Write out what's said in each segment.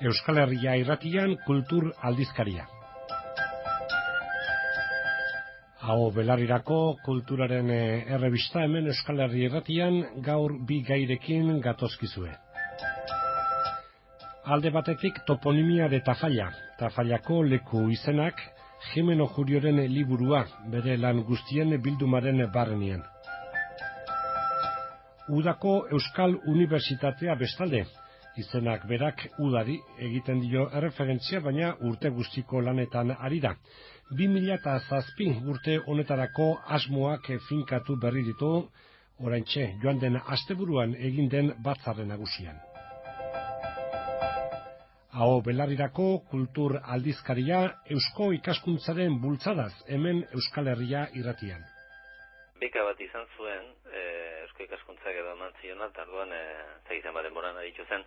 Euskal Herria irratian kultur aldizkaria. Hau Belarrirako kulturaren errebista hemen Euskal Herria irratian gaur bi gairekin gatozkizue. Alde batetik toponimia de Tafalla, Tafallako leku izenak, Jimeno Jurioren liburua, bere lan guztien bildumaren barrenien. Udako Euskal Unibertsitatea bestalde, izenak berak udari egiten dio erreferentzia, baina urte guztiko lanetan ari da. 2007 urte honetarako asmoak finkatu berri ditu, oraintxe joan den asteburuan egin den batzarren nagusian. Hau Belarrirako kultur aldizkaria Eusko ikaskuntzaren bultzadaz hemen Euskal Herria irratian. Beka bat izan zuen, Eusko ikaskuntzak edo eman ziona, eta orduan, zagizen bat denboran aditu zen,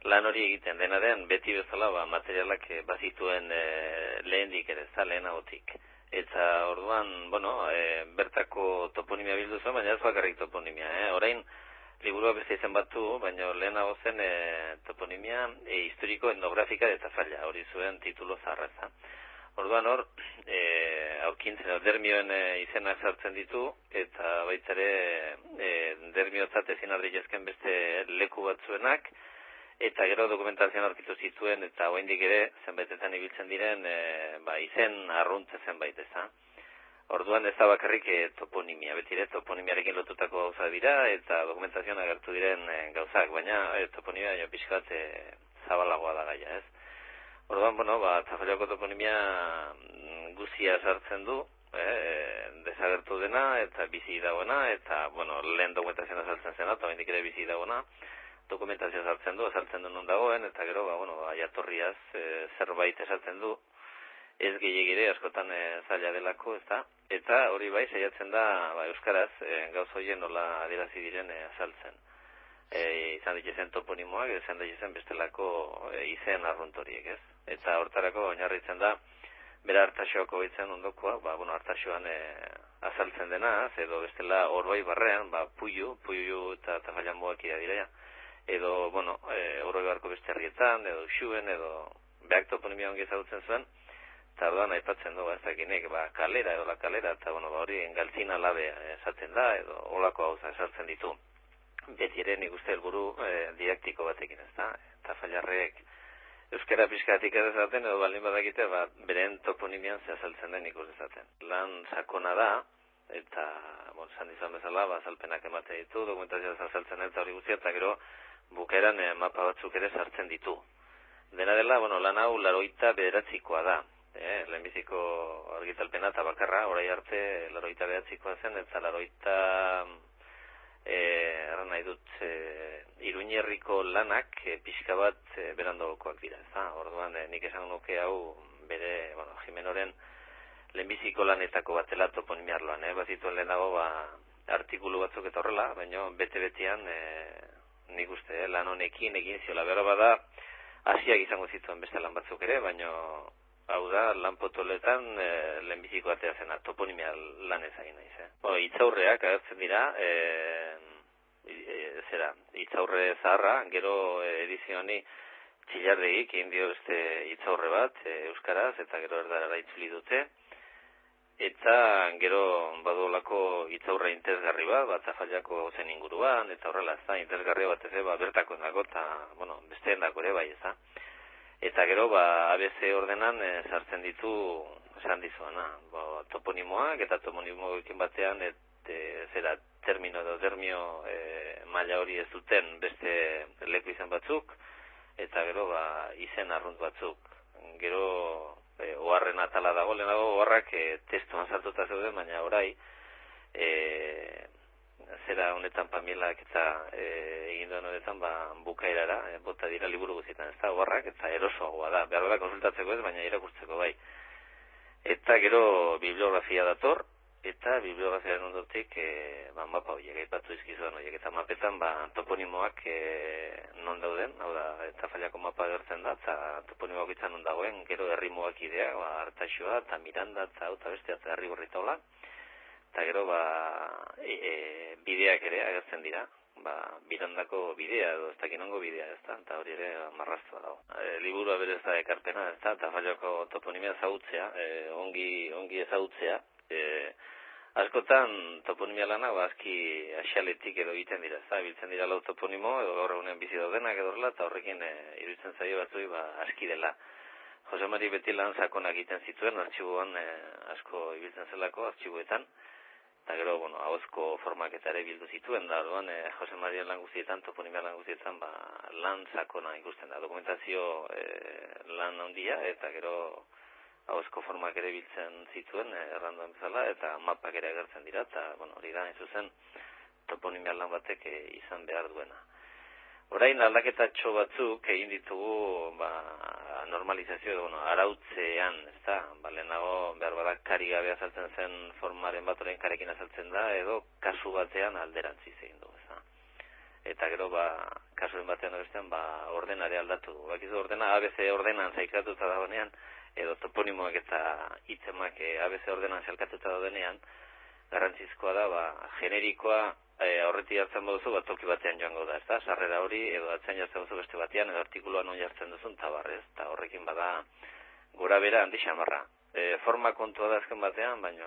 lan hori egiten dena den, beti bezala materialak bazituen lehendik ere, lehenagotik. Eta orduan, bertako toponimia bildu zuen, baina ez bakarrik toponimia. Orain, liburua beste izen batu, baina lehenago zen toponimia historiko etnografika de Tafalla, hori zuen titulo zaharra. Orduan hor, aurkintzen, dermioen izena sartzen ditu, eta baitzare dermiotzat ezin ardilezken beste leku batzuenak, eta gero dokumentazioan aurkitu zituen, eta oraindik ere, zenbaitetan ibiltzen diren, izen arruntze zenbait eza. Orduan ez da bakarrik toponimia, betire toponimiarekin lotutako gauza dira, eta dokumentazioan agertu diren gauzak, baina toponimia pixkat zabalagoa da gaia, ez? Orduan, Tafallako toponimia guzia sartzen du, desagertu dena, eta bizi dagoena, eta, lehen dokumentazioa sartzen zena, eta oraindik ere bizi dagoena, dokumentazioa sartzen du non dagoen, eta gero, jatorriaz zerbait esaten du, ez gehiagire askotan zaila delako, ezta? Eta hori bai, saiatzen da, euskaraz, gauz horien nola adierazi diren azaltzen. Izan ditzezen toponimoak, izan ditzezen bestelako izen arruntoriek, ez? Eta hortarako oinarritzen da, bera Artaxoako baitzen ondokoa, Artaxoan azaltzen dena, edo bestela Orbai barrean, Puiu eta Tafallan moakidea dira, edo, Orbai barko beste herrietan, edo Xuen, edo beak toponimia ongi ezagutzen zuen, eta orduan aipatzen du, ez dakinek, kalera edo la kalera, eta hori galtzina labea esaten da, edo olako gauza esartzen ditu. Beti ere nik uste helburu didaktiko batekin, ez da? Tafallarrek euskara pixkatik ezaten, edo baldin badakite, beren toponimian zehazaltzen den ikus dezaten. Lan sakona da, eta, esan dizan bezala, azalpenak emate ditu, dokumentazioa azaltzen eta hori guztia, eta gero bukaeran mapa batzuk ere sartzen ditu. Dena dela, lan hau 89koa da. Lehenbiziko argitalpena eta bakarra, orai arte 89koa zen, eta erran nahi dut, Iruñerriko lanak pixka bat berandokoak dira, ez da? Orduan, nik esan nuke hau bere, Jimenoren lehenbiziko lanetako batela toponimiarloan, bazituen lehenago, artikulu batzuk eta horrela, baina bete-betean, nik uste, lan honekin egin ziola, behar bada, hasiak izango zituen beste lan batzuk ere, baina hau da, lan potoletan lehenbiziko atea zena, toponimia lan ezagin naiz. Itzaurreak agertzen dira, itzaurre zaharra, gero edizio honi Txillardegik egin dio beste itzaurre bat, euskaraz, eta gero erdarara itzuli dute, eta gero badolako itzaurre interesgarri bat, Tafallako zen inguruan, eta horrela, ez da, interesgarri bat ez bertako dago, eta, besteen dako ere bai, ez da. Eta gero, ABC ordenan sartzen ditu, esan dizuana, toponimoak eta toponimoekin batean, termino edo dermio maila hori ez duten beste leku izan batzuk, eta gero, izen arrunt batzuk. Gero, oharren atala dago, lehenago oharrak testuan sartuta zeuden, baina orai, honetan Pamielak eta egin duen honetan bukaerara, bota dira liburu guztietan, ez da, oharrak, eta erosoagoa da, behar da konsultatzeko ez, baina irakurtzeko bai. Eta gero bibliografia dator, eta bibliografiaren ondotik mapa horiek, aipatu izkizuan horiek, eta mapetan toponimoak non dauden, hau da, Tafallako mapa gertzen da, eta toponimoak izan non dagoen, gero herrimoak idea, Artaxoa, eta Miranda, eta bestea, eta herri borritaula, eta gero bideak ere agertzen dira, birandako bidea edo ez dakinongo bidea, ezta, eta hori ere marraztua dago. Liburua berez da ekarpena, ezta, Tafallako toponimia ezagutzea, ongi ezagutzea, askotan toponimia lanak aski asialetik edo egiten dira, ezta, biltzen dira lau toponimo, edo gaur egunean bizi daudenak edo horrela, eta horrekin iruditzen zaio batzui aski dela. Jose Mari beti lan sakonak egiten zituen, artxiboan asko ibiltzen zelako, artxiboetan, eta gero, ahozko formak eta ere bildu zituen, da, orduan, Jose Maria lan guztietan, toponimia lan guztietan, lan sakona ikusten da, dokumentazio lan handia, eta gero ahozko formak ere biltzen zituen, erranduan bezala, eta mapak ere agertzen dira, eta, hori da, hain zuzen, toponimia lan batek izan behar duena. Orain aldaketatxo batzuk egin ditugu normalizazio edo arautzean, ezta? Lehenago behar badak kari gabe azaltzen zen formaren bat orain karekin azaltzen da edo kasu batean alderantziz egin du, ezta? Eta gero kasuen batean bestean ordenare aldatu du. Bakizu ordena ABC ordenan sailkatuta dagoenean edo toponimoak eta hitzemak ABC ordenan sailkatuta daudenean garrantzizkoa da generikoa aurretik hartzen baduzu toki batean joango da, ezta? Sarrera hori edo atzean jartzen baduzu beste batean edo artikuluan non jartzen duzun tabarrez, eta horrekin bada gora bera handi xamarra. Forma kontua da azken batean, baina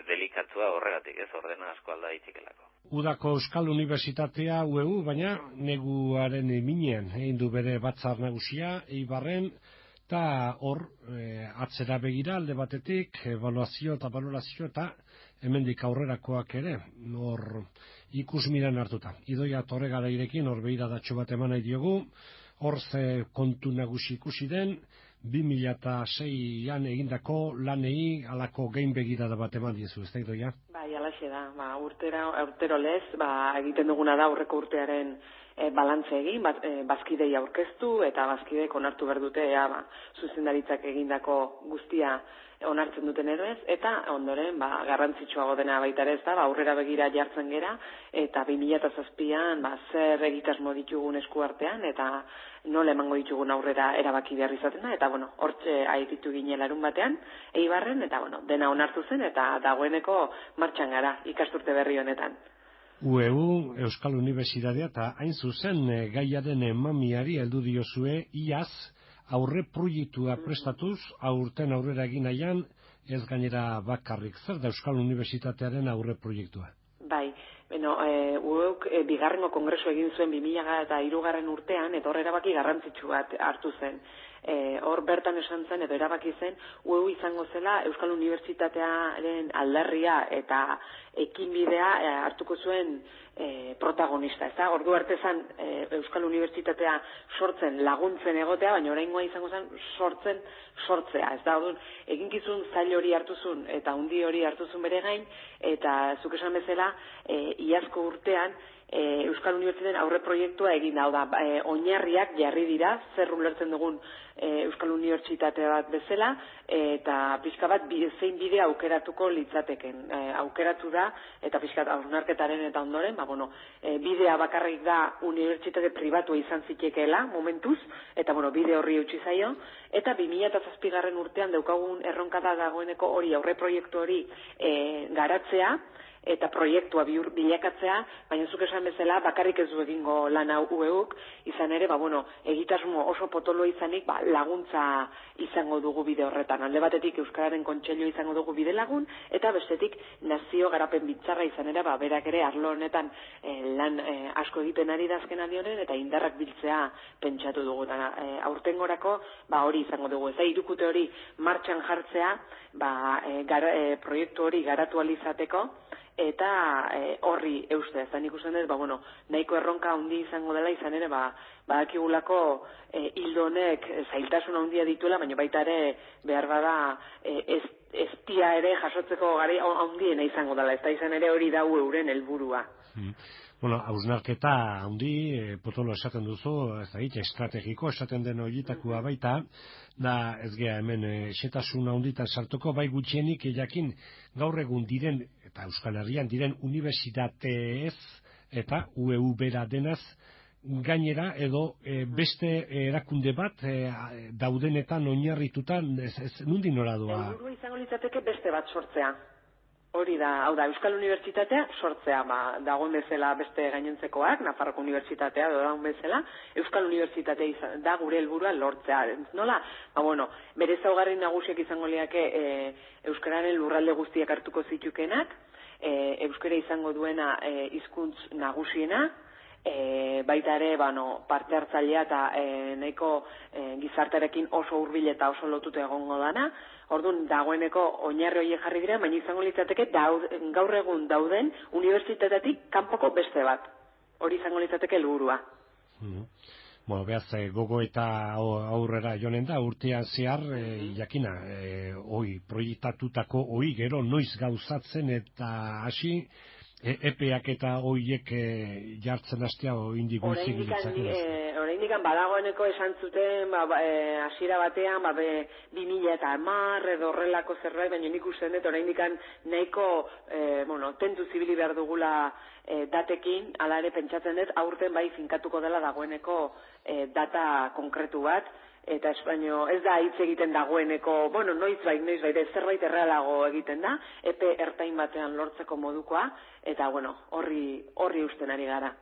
delikatua horregatik, ez ordena asko alda daitekelako. Udako Euskal Unibertsitatea UEU, baina neguaren minean egin du bere batzar nagusia Eibarren, eta hor atzera begira alde batetik ebaluazio eta valorazio eta hemendik aurrerakoak ere hor ikusmiran hartuta. Idoia Torregarairekin hor begiradatxo bat eman nahi diogu, hor ze kontu nagusi ikusi den 2006an egindako lanei alako gain begirada bat eman diezu, ez da Idoia? Bai, alaxe da, urtero lez, egiten duguna da aurreko urtearen balantze egin, bazkidei aurkeztu eta bazkideek onartu behar dute zuzendaritzak egindako guztia onartzen duten edoez, eta ondoren garrantzitsuago dena baita ere ez da, aurrera begira jartzen gera, eta 2007an zer egitasmo ditugun eskuartean, eta nola emango ditugun aurrera erabaki behar izaten da, eta hortxe aititu ginen larun batean, Eibarren, eta dena onartu zen, eta dagoeneko martxan gara ikasturte berri honetan. UEU, Euskal Unibertsitatea, eta hain zuzen gaiaren mamiari heldu diozue iaz aurre proiektua prestatuz, aurten aurrera egin nahian, ez gainera bakarrik. Zer da Euskal Unibertsitatearen aurre proiektua? Bai, UEUk bigarrengo kongresu egin zuen 2003 urtean, eta hor erabaki garrantzitsu bat hartu zen. Hor bertan esan zen, edo erabaki zen, UEU izango zela Euskal Unibertsitatearen aldarria eta ekinbidea hartuko zuen protagonista, ezta? Ordu arte zen Euskal Unibertsitatea sortzen laguntzen egotea, baina oraingoa izango zen sortzea, ez da? Orduan, eginkizun zail hori hartuzun eta handi hori hartuzun bere gain, eta zuk esan bezala, iazko urtean Euskal Unibertsitatearen aurre proiektua egin da, oinarriak jarri dira, zer ulertzen dugun Euskal Unibertsitate bat bezala, eta pixka bat zein bide aukeratuko litzateken. Aukeratu da, eta pixka hausnarketaren eta ondoren, bidea bakarrik da unibertsitate pribatua izan zitekeela, momentuz, eta bide horri eutsi zaio, eta 2007 urtean daukagun erronka da dagoeneko hori aurre proiektu hori garatzea, eta proiektua bilakatzea, baina zuk esan bezala bakarrik ez du egingo lan hau UEUk, izan ere, egitasmo oso potolo izanik, laguntza izango dugu bide horretan. Alde batetik Euskararen Kontseilu izango dugu bide lagun, eta bestetik nazio garapen bitzarra izan ere, berak ere arlo honetan lan asko egiten ari da azken aldi honen, eta indarrak biltzea pentsatu dugu. Aurtengorako hori izango dugu. Ez da, hirukute hori martxan jartzea, proiektu hori garatu ahal izateko, eta horri euste, ez da nik usten dut, nahiko erronka handi izango dela izan ere, badakigulako hildo honek zailtasun handia dituela, baina baita ere behar bada eztia ere jasotzeko gari handiena izango dela, ez da izan ere hori dau euren helburua. Hausnarketa handi, potolo esaten duzu, ez da estrategiko esaten den horietakoa baita, da ez gea hemen xetasun handitan sartuko, bai gutxienik jakin gaur egun diren, eta Euskal Herrian diren unibertsitateez eta UEU bera denaz, gainera edo beste erakunde bat daudenetan oinarritutan, nundi nora doa? Helburua izango litzateke beste bat sortzea. Hori da, hau da, Euskal Unibertsitatea sortzea, dagoen bezala beste gainontzekoak, Nafarroko Unibertsitatea dagoen bezala, Euskal Unibertsitatea da gure helburua lortzea. Nola? Bere ezaugarri nagusiak izango liake euskararen lurralde guztiak hartuko zitukenak, euskara izango duena hizkuntz nagusiena, baita ere parte hartzailea eta nahiko gizartearekin oso hurbil eta oso lotuta egongo dana. Orduan, dagoeneko oinarri horiek jarri dira, baina izango litzateke gaur egun dauden unibertsitatetik kanpoko beste bat. Hori izango litzateke helburua. Behaz, gogo eta aurrera joanen da, urtean zehar, jakina, proiektatutako gero noiz gauzatzen eta hasi, epeak eta hoiek jartzen hastea indik guzti gilitzak. Oraindik badagoeneko esan zuten hasiera batean 2010 edo horrelako zerbait, baina nik uste dut oraindik nahiko tentu zibili behar dugula datekin, hala ere pentsatzen dut aurten bai finkatuko dela dagoeneko data konkretu bat, eta Espaino ez da hitz egiten dagoeneko, noiz bai, zerbait errealago egiten da, epe ertain batean lortzeko modukoa, eta horri usten ari gara.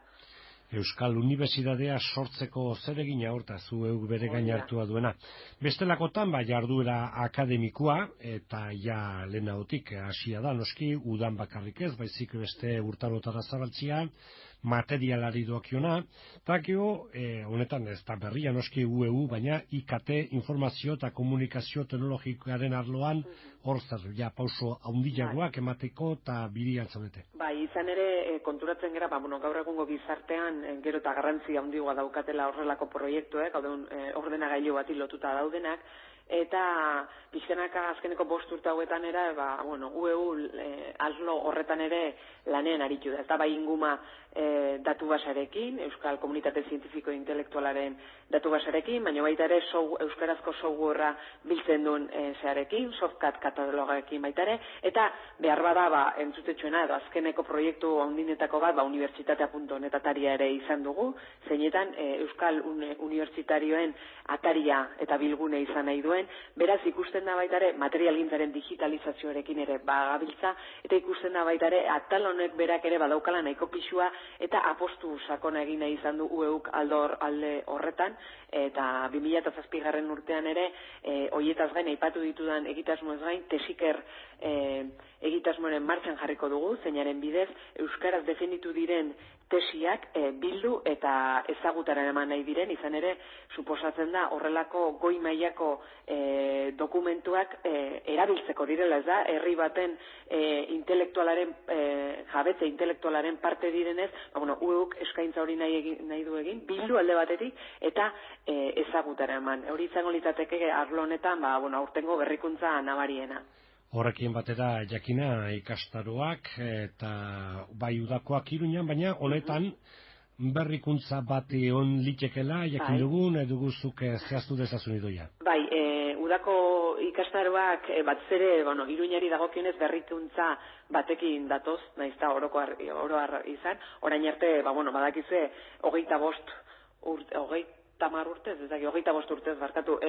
Euskal Unibertsitatea sortzeko zeregina horta zuek bere gain hartua duena. Bestelakotan jarduera akademikoa eta lehenagotik hasia da noski udan bakarrik ez, baizik beste urtarotara zabaltzia, materialari doakiona, eta honetan ez da berria noski UEU, baina IKT, informazio eta komunikazio teknologikoaren arloan hor zer, pauso haundiagoak emateko eta birian zaudete. Izan ere konturatzen gara, gaur egungo gizartean gero eta garrantzia handigoa daukatela horrelako proiektuek, ordenagailu bati lotuta daudenak, eta pixkanaka azkeneko 5 urte hauetan UEU arlo horretan ere lanean aritu da. Ez da bai inguma datu basarekin, Euskal Komunitate Zientifiko Intelektualaren datu basarekin, baina baita ere euskarazko softwarea biltzen duen zearekin, softcat katalogarekin baita ere, eta behar bada entzutetxoena edo azkeneko proiektu handinetako bat unibertsitatea.net ataria ere izan dugu, zeinetan Euskal Unibertsitarioen ataria eta bilgune izan nahi duen, beraz ikusten da baita ere materialgintzaren digitalizazioarekin ere bagabiltza, eta ikusten da baita ere atal honek berak ere badaukala nahiko pixua eta apostu sakona egin nahi izan du UEUk alde horretan, eta 2007 urtean ere hoietaz gain aipatu ditudan egitasmoez gain tesiker egitasmoren martxan jarriko dugu, zeinaren bidez euskaraz definitu diren tesiak bildu eta ezagutara eman nahi diren, izan ere suposatzen da horrelako goi mailako dokumentuak erabiltzeko direla, ez da, herri baten intelektualaren jabetze intelektualaren parte direnez, UEUk eskaintza hori nahi du egin, bildu alde batetik eta ezagutara eman. Hori izango litzateke arlo honetan, aurtengo berrikuntza nabariena. Horrekin batera jakina ikastaroak eta bai udakoak Iruñan, baina honetan berrikuntza bat egon litekela jakin dugun eduguzuk zehaztu dezazun idoia. Udako ikastaroak batez ere, Iruñari dagokionez berrikuntza batekin datoz, naizta oro har izan, orain arte, badakizue 25 urtez, ez dakit, 25 urtez barkatu,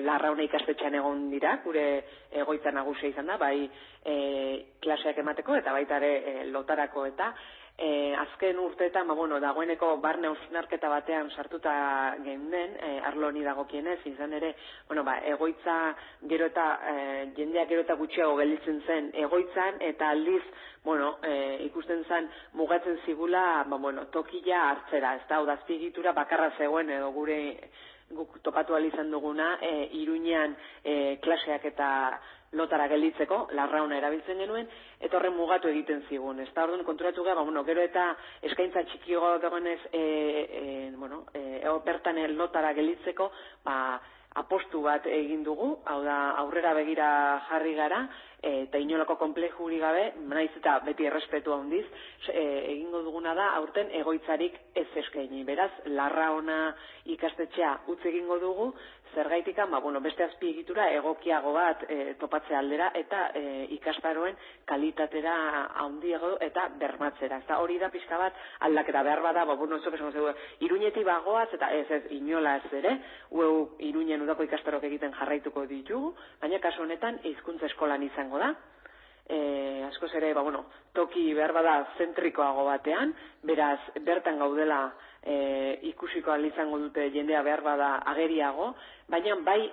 Larrauna ikastetxean egon dira, gure egoitza nagusia izan da, bai klaseak emateko eta baita ere lotarako eta azken urteetan, dagoeneko barne hausnarketa batean sartuta geunden, arlo honi dagokienez, izan ere, egoitza gero eta, jendeak gero eta gutxiago gelditzen zen egoitzan, eta aldiz, ikusten zen mugatzen zigula, tokia hartzera, ez da, azpiegitura bakarra zegoen edo guk topatu ahal izan duguna, Iruñean klaseak eta lotara gelditzeko, Larrauna erabiltzen genuen, eta horren mugatu egiten zigun. Ez da, orduan konturatu gara, gero eta eskaintza txikiago dagoenez, bertan lotara gelditzeko, apostu bat egin dugu, hau da, aurrera begira jarri gara, eta inolako konplexurik gabe, naiz eta beti errespetu handiz, egingo duguna da, aurten egoitzarik ez eskaini. Beraz, Larrauna ikastetxea utz egingo dugu, zergaitikan, beste azpiegitura egokiago bat topatzea aldera eta ikastaroen kalitatera handiago eta bermatzera. Eta hori da pixka bat aldaketa behar bada, Iruñetik bagoaz eta ez inolaz ere, Iruñen udako ikastarok egiten jarraituko ditugu, baina kasu honetan hizkuntza eskolan izango da. askoz ere, toki behar bada zentrikoago batean, beraz, bertan gaudela ikusiko ahal izango dute jendea behar bada ageriago, baina bai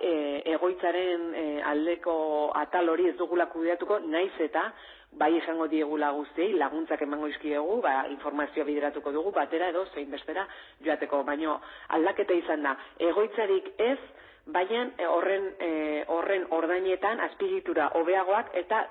egoitzaren aldeko atal hori ez dugula kudeatuko, naiz eta bai esango diegula guztiei, laguntzak emango izkiegu, informazioa bideratuko dugu, batera edo zein bestera joateko, baina aldaketa izan da, egoitzarik ez, baina horren ordainetan azpiegitura hobeagoak eta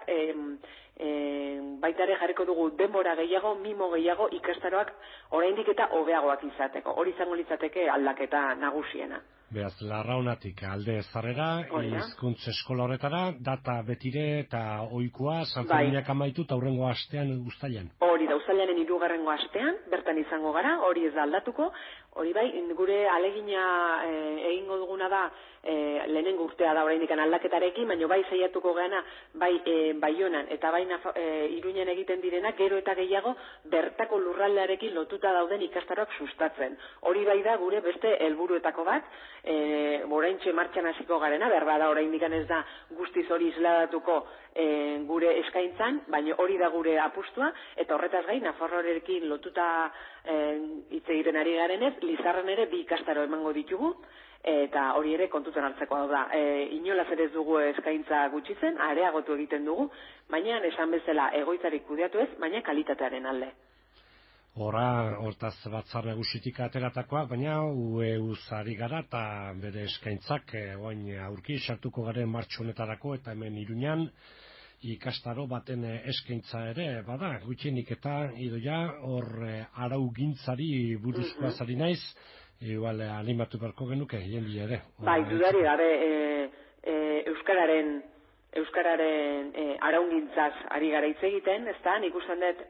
baita ere jarriko dugu denbora gehiago, mimo gehiago ikastaroak oraindik eta hobeagoak izateko. Hori izango litzateke aldaketa nagusiena. Beraz, Larraunatik alde zarrera, hizkuntz eskola horretara, data betire eta ohikoa Sanferminak amaitu eta hurrengo astean uztailean. Hori da, uztailaren 3. astean, bertan izango gara, hori ez da aldatuko, hori bai, gure alegina egingo duguna da, lehenengo urtea da oraindik aldaketarekin, baina bai saiatuko gana, bai Baionan eta bai Iruñan egiten direnak, gero eta gehiago bertako lurraldearekin lotuta dauden ikastaroak sustatzen. Hori bai da gure beste helburuetako bat, oraintxe martxan hasiko garena, berbada oraindik ez da guztiz hori isladatuko gure eskaintzan, baina hori da gure apustua, eta horretaz gain, Nafarroarekin lotuta hitz egiten ari garenez, Lizarran ere 2 ikastaro emango ditugu, eta hori ere kontutan hartzeko da. Inolaz ere ez dugu eskaintza gutxitzen, areagotu egiten dugu, baina esan bezala egoitzarik kudeatu ez, baina kalitatearen alde. Hortaz batzar nagusitik ateratakoak, baina UEUz ari gara eta bere eskaintzak oain aurki sartuko garen martxo honetarako eta hemen Iruñan ikastaro baten eskaintza ere, bada, gutxienik eta Idoia hor araugintzari buruzkoa zari naiz, igual animatu beharko genuke, jendi ere. Bai, dudari gabe, Euskararen araungintzaz ari gara hitz egiten, ez da, nik usten dut,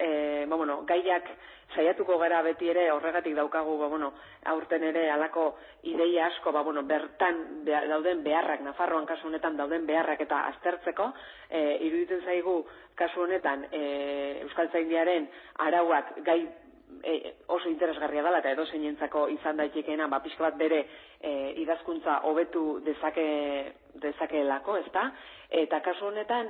gaiak saiatuko gara beti ere, horregatik daukagu, aurten ere alako ideia asko, bertan dauden beharrak, Nafarroan kasu honetan dauden beharrak eta aztertzeko, iruditzen zaigu kasu honetan Euskaltzaindiaren arauak gai oso interesgarria dela eta edo zeinentzako izan daitekeena, pixka bat bere idazkuntza hobetu dezakeelako, ezta? Eta kasu honetan,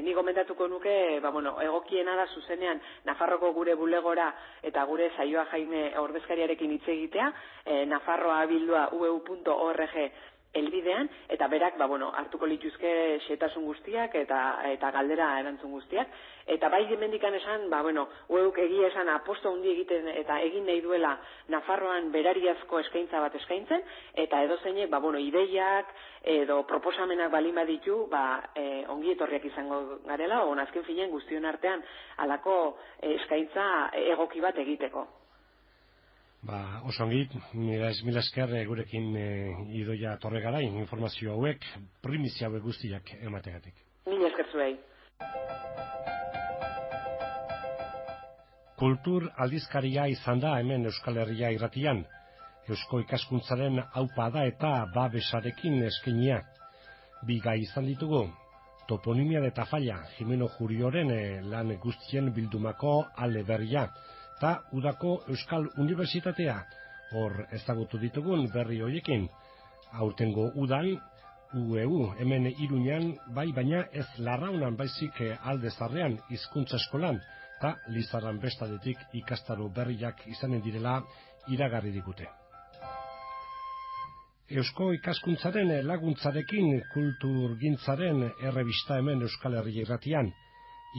ni gomendatuko nuke, egokiena da zuzenean Nafarroko gure bulegora eta gure Saioa Jaime ordezkariarekin hitz egitea, Nafarroa bildua ueu.org elbidean, eta berak, hartuko lituzke xetasun guztiak eta galdera erantzun guztiak. Eta bai hemendikan esan, ueuk egia esan aposto handi egiten eta egin nahi duela Nafarroan berariazko eskaintza bat eskaintzen, eta edo zeinek, ideiak edo proposamenak balin baditu, ongi etorriak izango garela, azken finean guztion artean halako eskaintza egoki bat egiteko. Oso ongi, mila esker gurekin Idoia Torregarai informazio hauek, primizia hauek guztiak emategatik. Mila esker zuei. Kultur aldizkaria izan da hemen Euskal Herria irratian, Eusko ikaskuntzaren aupada eta babesarekin eskainia. 2 gai izan ditugu, toponimia eta falla, Jimeno Jurioren lan guztien bildumako ale berria, eta udako Euskal Unibertsitatea, hor ezagutu ditugun berri horiekin. Aurtengo udan, UEU, hemen Iruñan, baina ez Larraunan baizik alde zarrean hizkuntza eskolan, eta Lizarran bestadetik ikastaro berriak izanen direla iragarri digute. Eusko ikaskuntzaren laguntzarekin kulturgintzaren errebista hemen Euskal Herria irratian,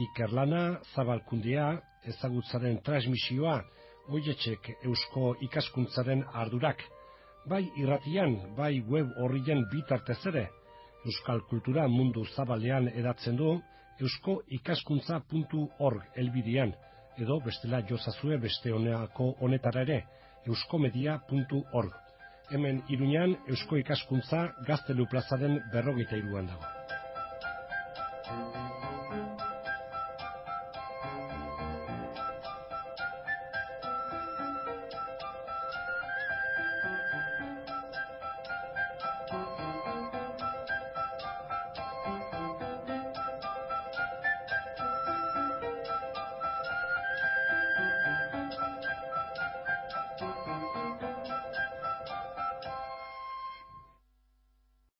ikerlana, zabalkundea, ezagutzaren transmisioa, oietxek Eusko ikaskuntzaren ardurak, bai irratian, bai web horrien bitartez ere, Euskal kultura mundu zabalean edatzen du, euskoikaskuntza.org elbidean, edo bestela jozazue beste honeako honetara ere, euskomedia.org. Hemen Iruñan Eusko ikaskuntza Gaztelu plazaren 43an dago.